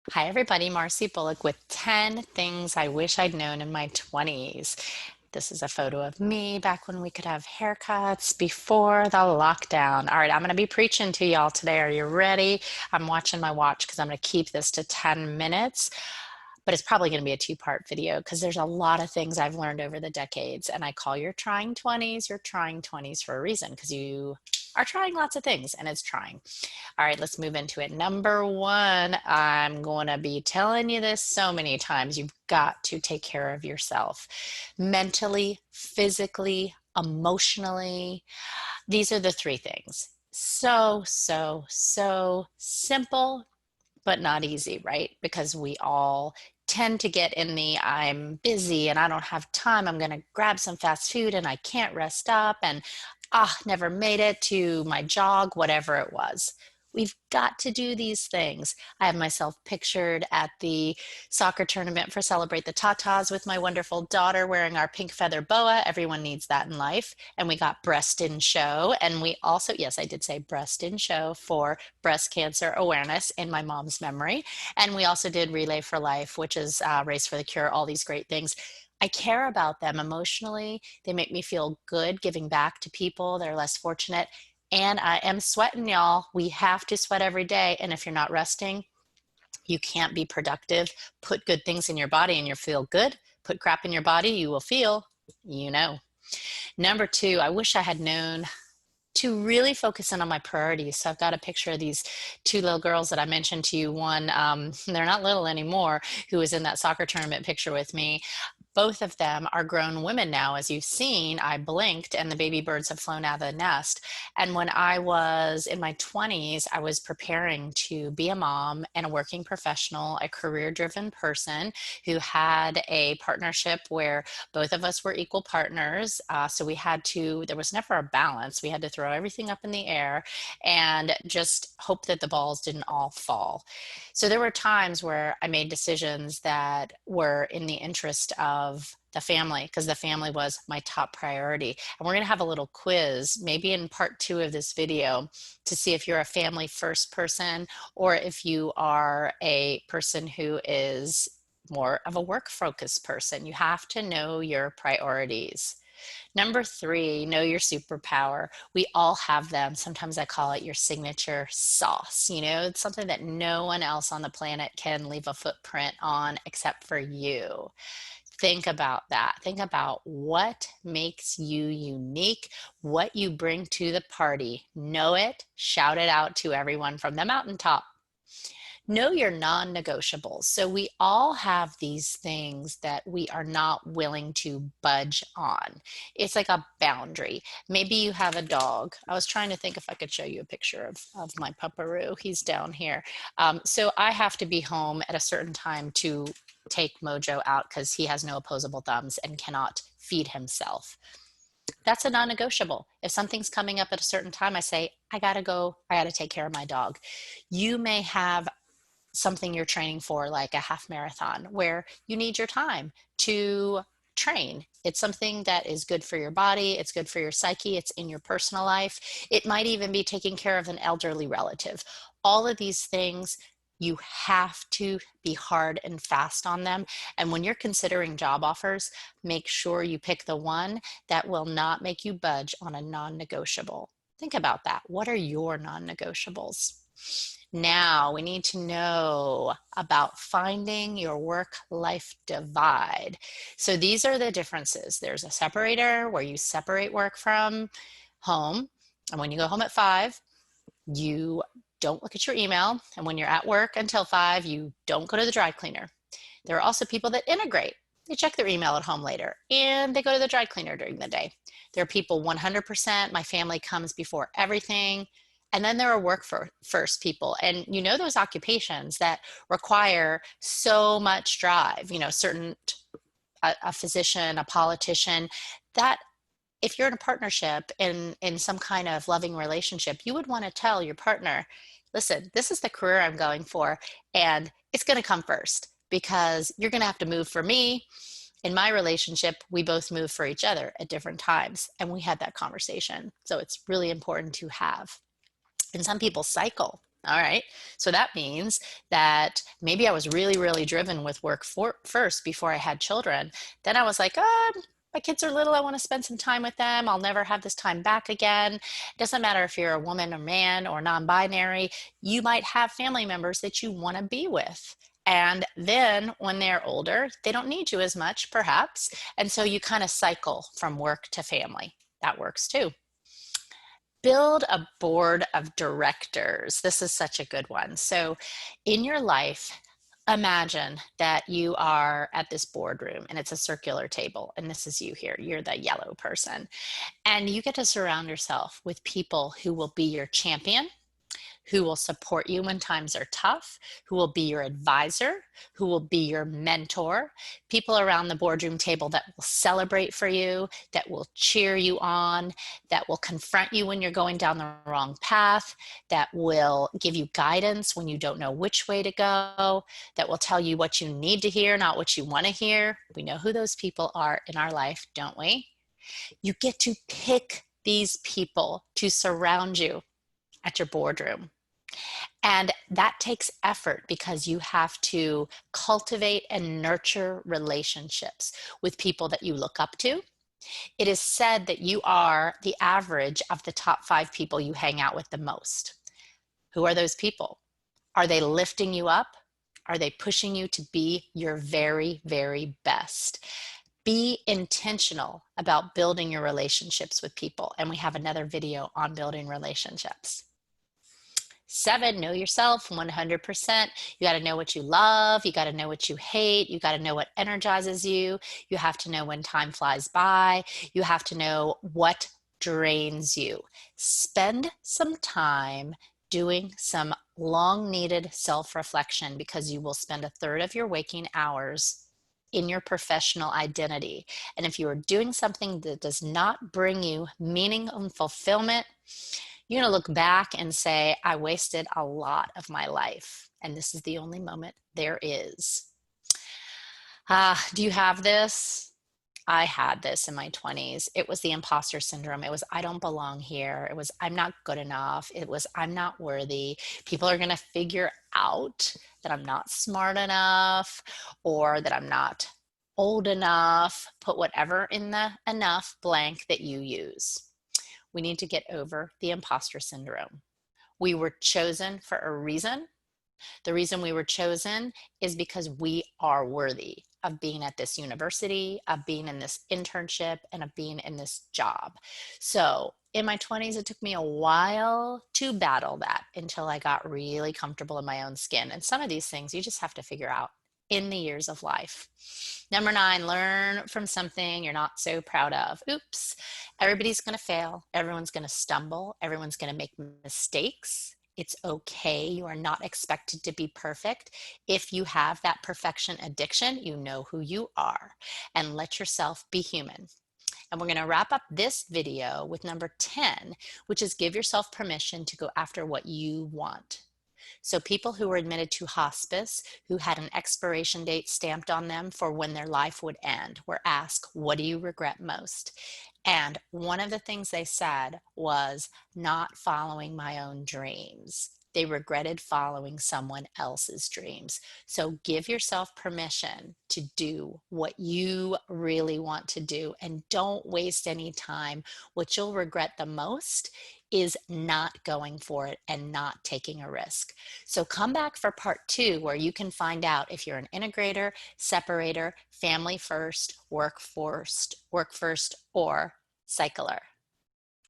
Hi, everybody. Marcy Bullock with 10 things I wish I'd known in my 20s. This is a photo of me back when we could have haircuts before the lockdown. All right, I'm going to be preaching to y'all today. Are you ready? I'm watching my watch because I'm going to keep this to 10 minutes, but it's probably going to be a two-part video because there's a lot of things I've learned over the decades. And I call your trying 20s your trying 20s for a reason because you are trying lots of things and it's trying. All right, let's move into it. Number one, I'm going to be telling you this so many times. You've got to take care of yourself mentally, physically, emotionally. These are the three things. So simple, but not easy, right? Because we all tend to get in the I'm busy and I don't have time. I'm going to grab some fast food and I can't rest up and never made it to my jog, whatever it was. We've got to do these things. I have myself pictured at the soccer tournament for Celebrate the Tatas with my wonderful daughter wearing our pink feather boa. Everyone needs that in life. And we got breast in show. And we also, yes, I did say breast in show for breast cancer awareness in my mom's memory. And we also did Relay for Life, which is Race for the Cure, all these great things. I care about them emotionally. They make me feel good giving back to people that are less fortunate. And I am sweating, y'all. We have to sweat every day. And if you're not resting, you can't be productive. Put good things in your body and you'll feel good. Put crap in your body, you will feel, you know. Number two, I wish I had known to really focus in on my priorities. So I've got a picture of these two little girls that I mentioned to you. One, they're not little anymore, who was in that soccer tournament picture with me. Both of them are grown women now. As you've seen, I blinked and the baby birds have flown out of the nest. And when I was in my 20s, I was preparing to be a mom and a working professional, a career-driven person who had a partnership where both of us were equal partners. So we had to, there was never a balance. We had to throw everything up in the air and just hope that the balls didn't all fall. So there were times where I made decisions that were in the interest of the family because the family was my top priority. And we're going to have a little quiz, maybe in part two of this video, to see if you're a family first person or if you are a person who is more of a work focused person. You have to know your priorities. Number three, know your superpower. We all have them. Sometimes I call it your signature sauce. You know, it's something that no one else on the planet can leave a footprint on except for you. Think about that. Think about what makes you unique, what you bring to the party. Know it, shout it out to everyone from the mountaintop. Know your non-negotiables. So we all have these things that we are not willing to budge on. It's like a boundary. Maybe you have a dog. I was trying to think if I could show you a picture of my pupperoo. He's down here. So I have to be home at a certain time to take Mojo out because he has no opposable thumbs and cannot feed himself. That's a non-negotiable. If something's coming up at a certain time, I say, I gotta go, I gotta take care of my dog. You may have something you're training for, like a half marathon, where you need your time to train. It's something that is good for your body, it's good for your psyche, it's in your personal life. It might even be taking care of an elderly relative. All of these things, you have to be hard and fast on them. And when you're considering job offers, make sure you pick the one that will not make you budge on a non-negotiable. Think about that. What are your non-negotiables? Now we need to know about finding your work-life divide. So these are the differences. There's a separator where you separate work from home. And when you go home at 5, you don't look at your email. And when you're at work until 5, you don't go to the dry cleaner. There are also people that integrate. They check their email at home later and they go to the dry cleaner during the day. There are people 100%, my family comes before everything. And then there are work first people. And you know those occupations that require so much drive, you know, a physician, a politician, that if you're in a partnership in some kind of loving relationship, you would want to tell your partner, listen, this is the career I'm going for, and it's going to come first because you're going to have to move for me. In my relationship, we both move for each other at different times, and we had that conversation. So it's really important to have. And some people cycle. All right. So that means that maybe I was really, really driven with work first before I had children. Then I was like, my kids are little. I want to spend some time with them. I'll never have this time back again. It doesn't matter if you're a woman or man or non-binary. You might have family members that you want to be with. And then when they're older, they don't need you as much, perhaps. And so you kind of cycle from work to family. That works too. Build a board of directors. This is such a good one. So, in your life, imagine that you are at this boardroom and it's a circular table, and this is you here. You're the yellow person, and you get to surround yourself with people who will be your champion, who will support you when times are tough, who will be your advisor, who will be your mentor, people around the boardroom table that will celebrate for you, that will cheer you on, that will confront you when you're going down the wrong path, that will give you guidance when you don't know which way to go, that will tell you what you need to hear, not what you want to hear. We know who those people are in our life, don't we? You get to pick these people to surround you at your boardroom. And that takes effort because you have to cultivate and nurture relationships with people that you look up to. It is said that you are the average of the top 5 people you hang out with the most. Who are those people? Are they lifting you up? Are they pushing you to be your very, very best? Be intentional about building your relationships with people. And we have another video on building relationships. 7, know yourself 100%. You got to know what you love. You got to know what you hate. You got to know what energizes you. You have to know when time flies by. You have to know what drains you. Spend some time doing some long needed self-reflection, because you will spend 1/3 of your waking hours in your professional identity. And if you are doing something that does not bring you meaning and fulfillment, you're going to look back and say, I wasted a lot of my life. And this is the only moment there is. Do you have this? I had this in my 20s. It was the imposter syndrome. It was, I don't belong here. It was, I'm not good enough. It was, I'm not worthy. People are going to figure out that I'm not smart enough, or that I'm not old enough. Put whatever in the enough blank that you use. We need to get over the imposter syndrome. We were chosen for a reason. The reason we were chosen is because we are worthy of being at this university, of being in this internship, and of being in this job. So in my 20s, it took me a while to battle that until I got really comfortable in my own skin. And some of these things you just have to figure out in the years of life. Number 9, learn from something you're not so proud of. Oops. Everybody's going to fail. Everyone's going to stumble. Everyone's going to make mistakes. It's okay. You are not expected to be perfect. If you have that perfection addiction, you know who you are, and let yourself be human. And we're going to wrap up this video with number 10, which is give yourself permission to go after what you want. So people who were admitted to hospice, who had an expiration date stamped on them for when their life would end, were asked, what do you regret most? And one of the things they said was not following my own dreams. They regretted following someone else's dreams. So give yourself permission to do what you really want to do, and don't waste any time. What you'll regret the most is not going for it and not taking a risk. So come back for part 2, where you can find out if you're an integrator, separator, family first, work first, or cycler.